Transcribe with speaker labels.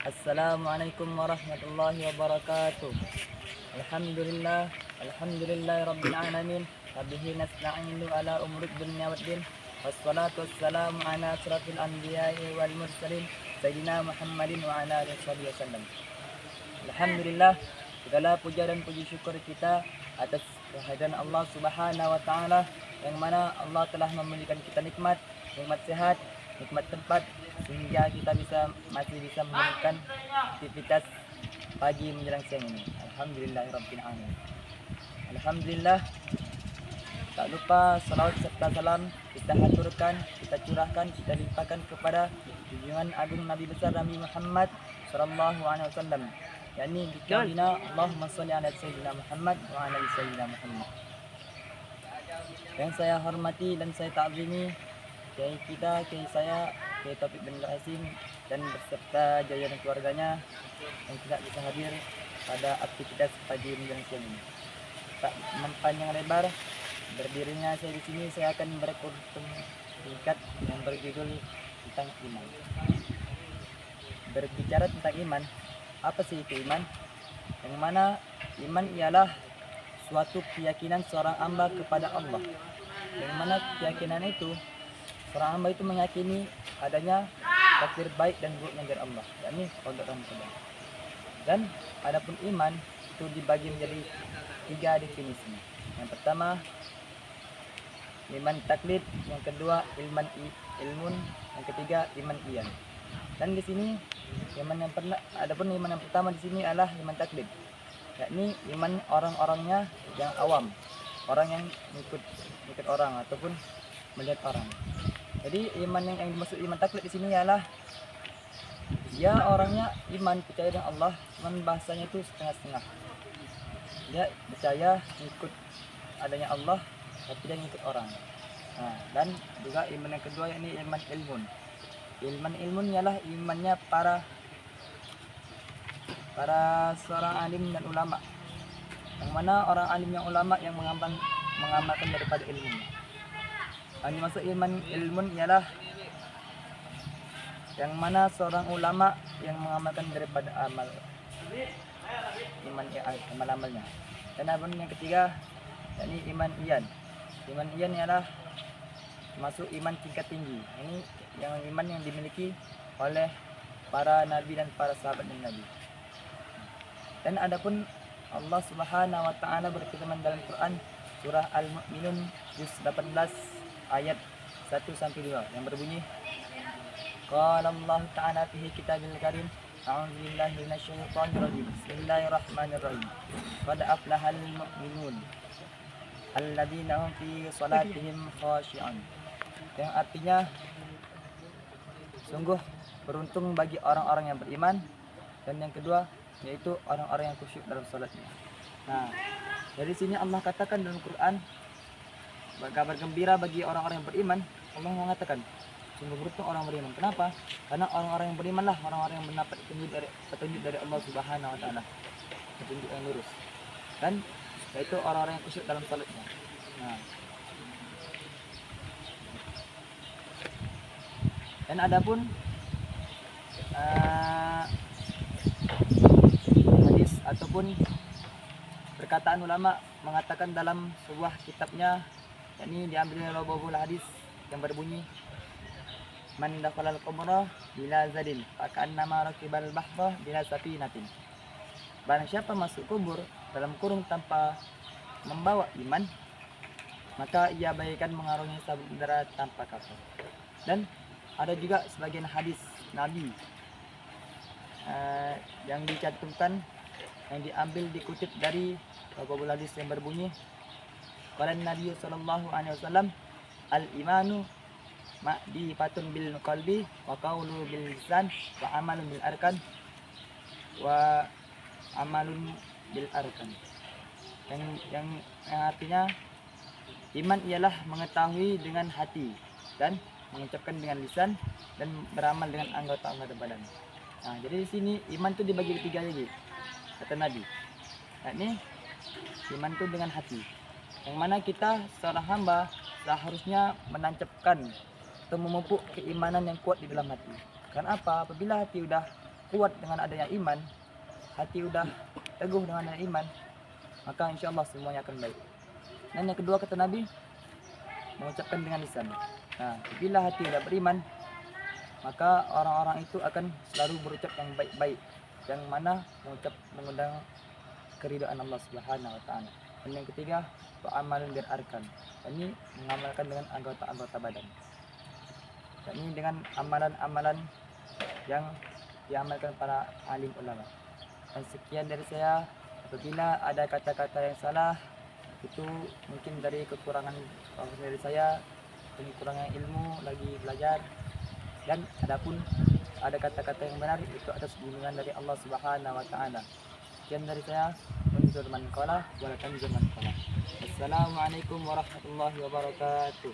Speaker 1: Assalamualaikum warahmatullahi wabarakatuh. Alhamdulillah, alhamdulillah rabbil alamin. Wabihi nasta'inu ala umuri dunya waddin. Wassalatu wassalamu ala asrafil anbiya'i wal mursalin sayyidina Muhammadin wa ala alihi wasallam. Alhamdulillah, segala puja dan puji syukur kita atas kehadiran Allah Subhanahu wa taala yang mana Allah telah memberikan kita nikmat sehat, nikmat tempat sehingga kita masih bisa melakukan aktivitas pagi menjelang siang ini. Alhamdulillahirabbil alamin. Alhamdulillah, tak lupa salawat serta salam kita haturkan, kita curahkan, kita limpahkan kepada junjungan agung Nabi besar Nabi Muhammad sallallahu alaihi wasallam. yakni dikawina Allahumma sholli ala sayyidina Muhammad wa ala sayyidina Muhammad. Yang saya hormati dan saya ta'zimi kiai kita, kiai saya, Kiai Taufik bin Qasim dan beserta jaya dan keluarganya yang tidak bisa hadir pada aktivitas pagi menjelang siang ini. Tak mempanjang lebar, berdirinya saya di sini, saya akan berkunjung singkat yang berjudul tentang iman. Berbicara tentang iman, apa sih itu iman? Yang mana iman ialah suatu keyakinan seorang hamba kepada Allah. Yang mana keyakinan itu seorang hamba itu meyakini adanya takdir baik dan buruknya dari Allah, yakni qada dan qadar. Dan adapun iman itu dibagi menjadi 3 definisi. Yang pertama iman taklid, yang kedua ilmun, yang ketiga iman iyan. Dan di sini adapun iman yang pertama di sini adalah iman taklid, yakni iman orang-orangnya yang awam, orang yang ikut orang ataupun melihat orang. Jadi iman yang dimaksud iman taklid di sini ialah dia orangnya iman percaya dengan Allah, cuman bahasanya itu setengah-setengah. Dia percaya ikut adanya Allah, tapi dia ikut orang. Nah, dan juga iman yang kedua yakni iman ilmun. Ilmun ialah imannya para seorang alim dan ulama. Yang mana orang alim yang ulama yang mengamalkan daripada ilmu. Yang dimaksud ilmun ialah yang mana seorang ulama yang mengamalkan daripada amal-amalnya. Dan yang ketiga yakni iman iyan. Iman iyan ialah masuk iman tingkat tinggi. Ini yang iman yang dimiliki oleh para nabi dan para sahabat Nabi. Dan adapun Allah Subhanahu wa taala berfirman dalam Quran surah Al-Mu'minun juz 18 ayat 1 sampai 2 yang berbunyi qala Allah ta'ala fi kitabil karim a'udzu billahi minasyaitonir rajim bismillahirrahmanirrahim qad aflahal mu'minun alladzina hum fi salatihim khashi'un, yang artinya sungguh beruntung bagi orang-orang yang beriman, dan yang kedua yaitu orang-orang yang khusyuk dalam salatnya. Nah, dari sini Allah katakan dalam Quran kabar gembira bagi orang-orang yang beriman. Allah mengatakan sungguh beruntung orang beriman. Kenapa? Karena orang-orang yang beriman lah orang-orang yang mendapat petunjuk dari Allah Subhanahu wa taala, petunjuk yang lurus, dan yaitu orang-orang yang khusyuk dalam salatnya. Nah, dan adapun hadis ataupun perkataan ulama mengatakan dalam sebuah kitabnya, yakni diambil dari Babul Hadis yang berbunyi man dakhalal qubra bila zadin fakannama rakibal bahra bila safinatin. Barang siapa masuk kubur dalam kurung tanpa membawa iman, maka ia bagaikan mengarungi samudera tanpa kapal. Dan ada juga sebagian hadis Nabi yang dicantumkan, yang diambil dikutip dari Babul Hadis yang berbunyi qala Nabi sallallahu alaihi wasallam al-imanu ma'difatun bil qalbi wa qawlu bil lisan wa amalun bil arkan wa amalun bil arkan. Yang artinya iman ialah mengetahui dengan hati dan mengucapkan dengan lisan dan beramal dengan anggota-anggota badan. Nah, jadi di sini iman itu dibagi 3 lagi kata Nabi. Yakni iman itu dengan hati, yang mana kita seorang hamba seharusnya menancapkan atau memupuk keimanan yang kuat di dalam hati. Karena apa? Apabila hati sudah kuat dengan adanya iman, hati udah teguh dengan adanya iman, maka insya Allah semuanya akan baik. Dan yang kedua kata Nabi, mengucapkan dengan lisan. Nah, bila hati udah beriman, maka orang-orang itu akan selalu berucap yang baik-baik, yang mana mengundang keridhaan Allah Subhanahu wa taala. Dan yang ketiga, amalun bil arkan. Ini mengamalkan dengan anggota-anggota badan. Dan ini dengan amalan-amalan yang diamalkan para alim ulama. Dan sekian dari saya. Apabila ada kata-kata yang salah, itu mungkin dari kekurangan dari saya, kekurangan ilmu lagi belajar. Dan adapun ada kata-kata yang benar, itu atas bimbingan dari Allah Subhanahu wa taala. Sekian dari saya. Unzur man qala wa la tanzur man qala. Assalamualaikum warahmatullahi wabarakatuh.